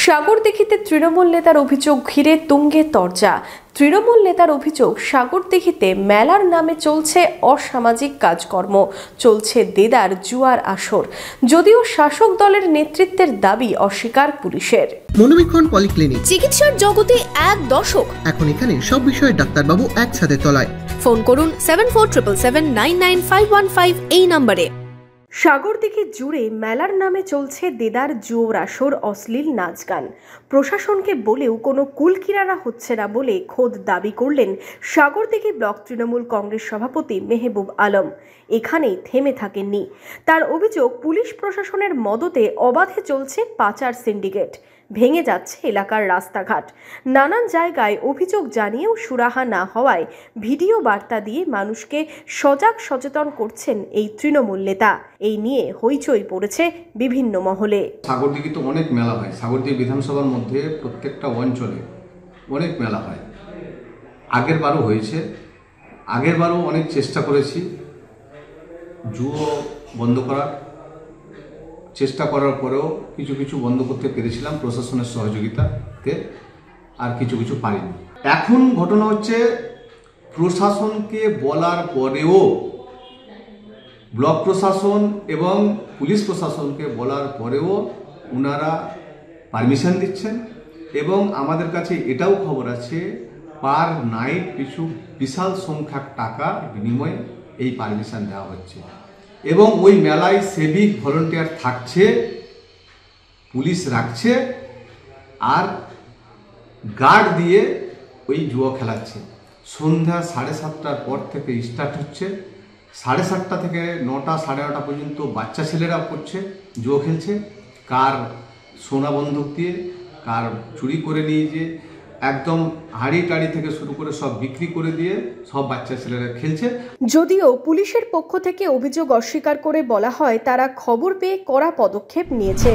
সাগরদিঘিতে তৃণমূল নেতার অভিযোগ ঘিরে তুঙ্গে তরজা। তৃণমূল নেতার অভিযোগ, সাগরদিঘিতে মেলার নামে চলছে অসামাজিক কাজকর্ম, চলছে দেদার জুয়ার আসর। যদিও শাসক দলের নেতৃত্বের দাবি অস্বীকার পুলিশের। মনোবীক্ষণ পলিক্লিনিক, চিকিৎসার জগতে এক দশক। এখন এখানে সব বিষয়ে ডাক্তারবাবু একসাথে তলায়। ফোন করুন 7477799515 এই নম্বরে। সাগরদিঘি জুড়ে মেলার নামে চলছে দেদার জুয়োর আসর, অশ্লীল নাচ গান। প্রশাসনকে বলেও কোনো কুল কিনারা হচ্ছে না বলে খোদ দাবি করলেন সাগরদিঘি ব্লক তৃণমূল কংগ্রেস সভাপতি মেহবুব আলম। এখানেই থেমে থাকেননি। তার অভিযোগ, পুলিশ প্রশাসনের মদতে অবাধে চলছে পাচার সিন্ডিকেট, ভেঙে যাচ্ছে এলাকার রাস্তাঘাট। নানান জায়গায় অভিযোগ জানিয়েও সুরাহা না হওয়ায় ভিডিও বার্তা দিয়ে মানুষকে সজাগ সচেতন করছেন এই তৃণমূল নেতা। এই নিয়ে হইচই পড়েছে বিভিন্ন মহলে। সাগরদিঘিতে অনেক মেলা হয়। সাগরদিঘি বিধানসভার মধ্যে প্রত্যেকটা অঞ্চলে অনেক মেলা হয়। আগের বারও হয়েছে, আগের বারও অনেক চেষ্টা করেছি জুয়ো বন্ধ করার। চেষ্টা করার পরেও কিছু কিছু বন্ধ করতে পেরেছিলাম প্রশাসনের সহযোগিতাতে, আর কিছু কিছু পারিনি। এখন ঘটনা হচ্ছে, প্রশাসনকে বলার পরেও, ব্লক প্রশাসন এবং পুলিশ প্রশাসনকে বলার পরেও ওনারা পারমিশন দিচ্ছেন, এবং আমাদের কাছে এটাও খবর আছে পার নাইট পিছু বিশাল সংখ্যক টাকা বিনিময়ে এই পারমিশন দেওয়া হচ্ছে। এবং ওই মেলায় সিভিক ভলেন্টিয়ার থাকছে, পুলিশ রাখছে, আর গার্ড দিয়ে ওই জুয়া খেলাচ্ছে। সন্ধ্যা 7:30টার পর থেকে স্টার্ট হচ্ছে, 7:30 থেকে 9টা 9:30 পর্যন্ত বাচ্চা ছেলেরা করছে, জুয়া খেলছে। কার সোনা বন্দুক দিয়ে, কার চুরি করে নিয়ে যে একদম হাড়ি টাড়ি থেকে শুরু করে সব বিক্রি করে দিয়ে সব বাচ্চা ছেলেরা খেলছে। যদিও পুলিশের পক্ষ থেকে অভিযোগ অস্বীকার করে বলা হয় তারা খবর পেয়ে কড়া পদক্ষেপ নিয়েছে।